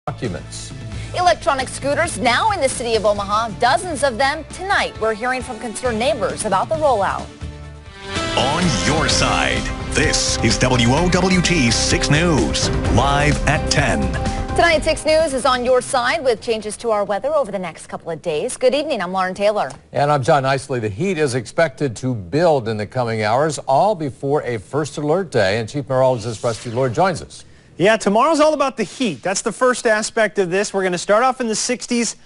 documents. Electronic scooters now in the city of Omaha, dozens of them tonight. We're hearing from concerned neighbors about the rollout. On your side, this is WOWT 6 News, live at 10. Tonight, 6 News is on your side with changes to our weather over the next couple of days. Good evening, I'm Lauren Taylor. And I'm John Nicely. The heat is expected to build in the coming hours, all before a first alert day. And Chief Meteorologist Rusty Lord joins us. Yeah, tomorrow's all about the heat. That's the first aspect of this. We're going to start off in the 60s,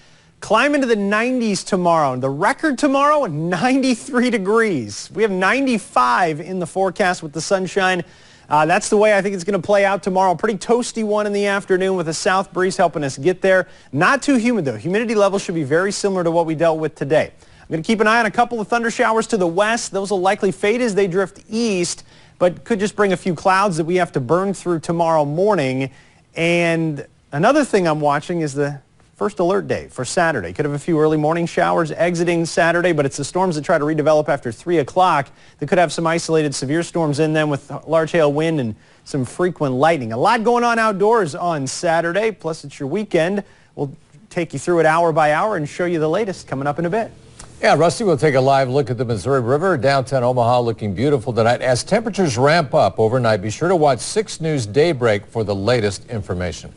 climb into the 90s tomorrow. The record tomorrow, 93 degrees. We have 95 in the forecast with the sunshine. That's the way I think it's going to play out tomorrow. Pretty toasty one in the afternoon with a south breeze helping us get there. Not too humid, though. Humidity levels should be very similar to what we dealt with today. I'm going to keep an eye on a couple of thunder showers to the west. Those will likely fade as they drift east, but could just bring a few clouds that we have to burn through tomorrow morning. And another thing I'm watching is the first alert day for Saturday. Could have a few early morning showers exiting Saturday, but it's the storms that try to redevelop after 3 o'clock that could have some isolated severe storms in them with large hail wind and some frequent lightning. A lot going on outdoors on Saturday, plus it's your weekend. We'll take you through it hour by hour and show you the latest coming up in a bit. Yeah, Rusty, we'll take a live look at the Missouri River. Downtown Omaha looking beautiful tonight. As temperatures ramp up overnight, be sure to watch 6 News Daybreak for the latest information.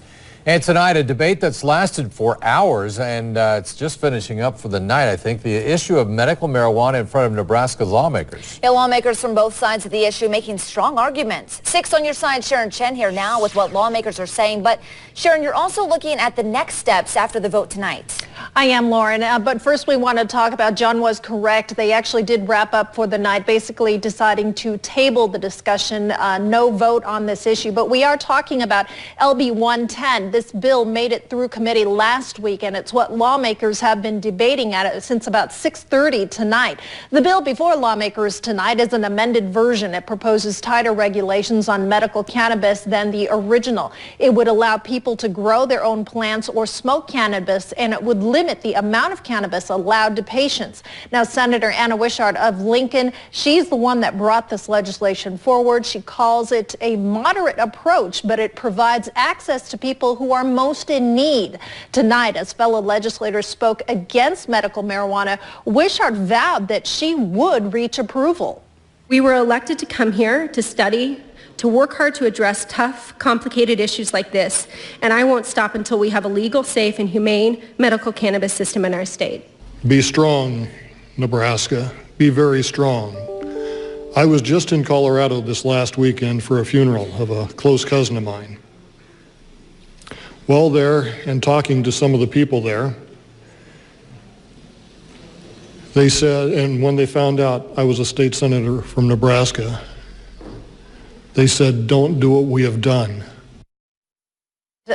And tonight, a debate that's lasted for hours, and it's just finishing up for the night, I think, the issue of medical marijuana in front of Nebraska lawmakers. Yeah, lawmakers from both sides of the issue making strong arguments. 6 on your side, Sharon Chen here now with what lawmakers are saying. But Sharon, you're also looking at the next steps after the vote tonight. I am, Lauren, but first we want to talk about, John was correct, they actually did wrap up for the night, basically deciding to table the discussion, no vote on this issue. But we are talking about LB 110. This bill made it through committee last week, and it's what lawmakers have been debating at it since about 6:30 tonight. The bill before lawmakers tonight is an amended version. It proposes tighter regulations on medical cannabis than the original. It would allow people to grow their own plants or smoke cannabis, and it would limit the amount of cannabis allowed to patients. Now, Senator Anna Wishart of Lincoln, she's the one that brought this legislation forward. She calls it a moderate approach, but it provides access to people who are most in need. Tonight, as fellow legislators spoke against medical marijuana, Wishart vowed that she would reach approval. We were elected to come here to study, to work hard to address tough, complicated issues like this, and I won't stop until we have a legal, safe, and humane medical cannabis system in our state. Be strong, Nebraska. Be very strong. I was just in Colorado this last weekend for a funeral of a close cousin of mine. While there and talking to some of the people there, they said, and when they found out I was a state senator from Nebraska, they said, don't do what we have done.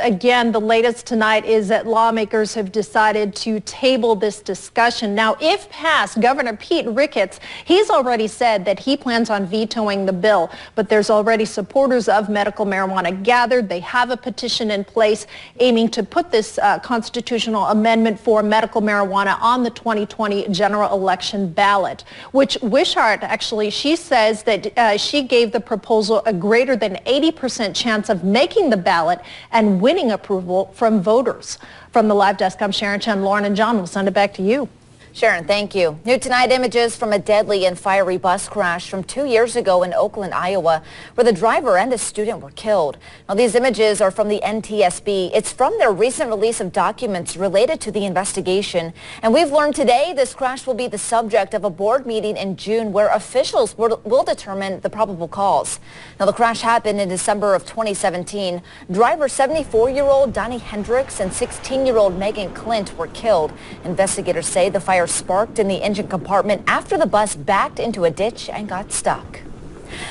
Again, the latest tonight is that lawmakers have decided to table this discussion. Now, if passed, Governor Pete Ricketts, he's already said that he plans on vetoing the bill, but there's already supporters of medical marijuana gathered. They have a petition in place aiming to put this constitutional amendment for medical marijuana on the 2020 general election ballot, which Wishart, actually, she says that she gave the proposal a greater than 80% chance of making the ballot and winning approval from voters. From the live desk, I'm Sharon Chen. Lauren and John will send it back to you. Sharon, thank you. New tonight, images from a deadly and fiery bus crash from 2 years ago in Oakland, Iowa, where the driver and a student were killed. Now, these images are from the NTSB. It's from their recent release of documents related to the investigation. And we've learned today this crash will be the subject of a board meeting in June where officials will determine the probable cause. Now, the crash happened in December of 2017. Driver 74-year-old Donnie Hendricks and 16-year-old Megan Clint were killed. Investigators say the fire sparked in the engine compartment after the bus backed into a ditch and got stuck.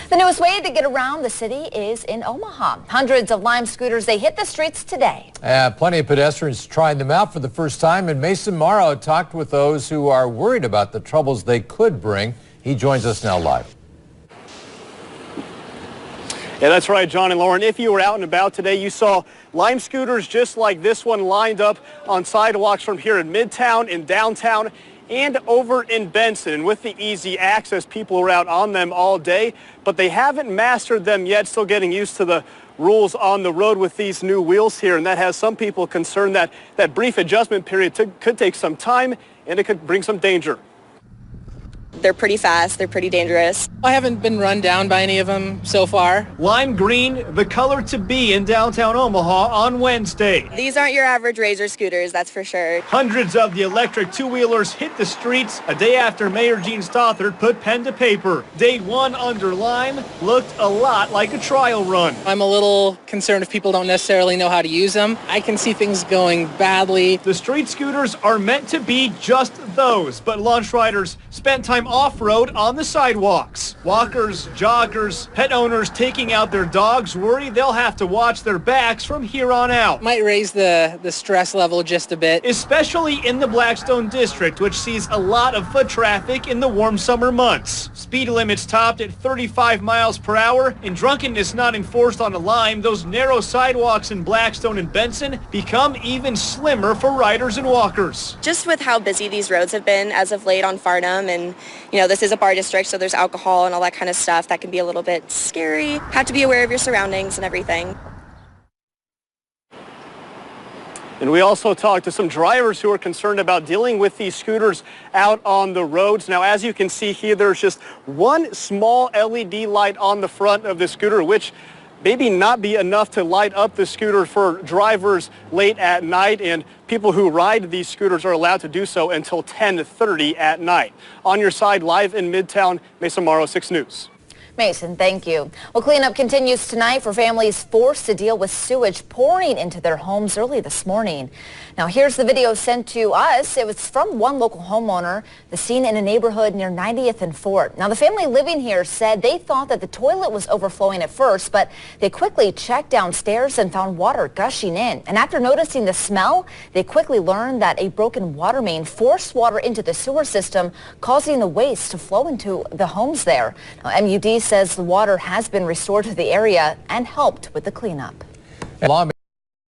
The newest way to get around the city is in Omaha. Hundreds of Lime scooters, they hit the streets today. Plenty of pedestrians trying them out for the first time, and Mason Morrow talked with those who are worried about the troubles they could bring. He joins us now live. Yeah, that's right, John and Lauren. If you were out and about today, you saw Lime scooters just like this one lined up on sidewalks from here in Midtown, in downtown, and over in Benson. And with the easy access, people are out on them all day, but they haven't mastered them yet, still getting used to the rules on the road with these new wheels here, and that has some people concerned that that brief adjustment period could take some time and it could bring some danger. They're pretty fast. They're pretty dangerous. I haven't been run down by any of them so far. Lime green, the color to be in downtown Omaha on Wednesday. These aren't your average Razor scooters, that's for sure. Hundreds of the electric two-wheelers hit the streets a day after Mayor Gene Stothert put pen to paper. Day one under Lime looked a lot like a trial run. I'm a little concerned if people don't necessarily know how to use them. I can see things going badly. The street scooters are meant to be just those, but lunch riders spent time off-road on the sidewalks. Walkers, joggers, pet owners taking out their dogs worry they'll have to watch their backs from here on out. Might raise the stress level just a bit. Especially in the Blackstone district, which sees a lot of foot traffic in the warm summer months. Speed limits topped at 35 miles per hour and drunkenness not enforced on a Lime, those narrow sidewalks in Blackstone and Benson become even slimmer for riders and walkers. Just with how busy these roads have been as of late on Farnham, and this is a bar district, so there's alcohol and all that kind of stuff that can be a little bit scary. Have to be aware of your surroundings and everything. And we also talked to some drivers who are concerned about dealing with these scooters out on the roads. Now, as you can see here, there's just one small LED light on the front of the scooter, which maybe not be enough to light up the scooter for drivers late at night, and people who ride these scooters are allowed to do so until 10:30 at night. On your side, live in Midtown, Mason Morrow, 6 News. Mason, thank you. Well, cleanup continues tonight for families forced to deal with sewage pouring into their homes early this morning. Now, here's the video sent to us. It was from one local homeowner, the scene in a neighborhood near 90th and Fort. Now, the family living here said they thought that the toilet was overflowing at first, but they quickly checked downstairs and found water gushing in. And after noticing the smell, they quickly learned that a broken water main forced water into the sewer system, causing the waste to flow into the homes there. Now, MUD says the water has been restored to the area and helped with the cleanup.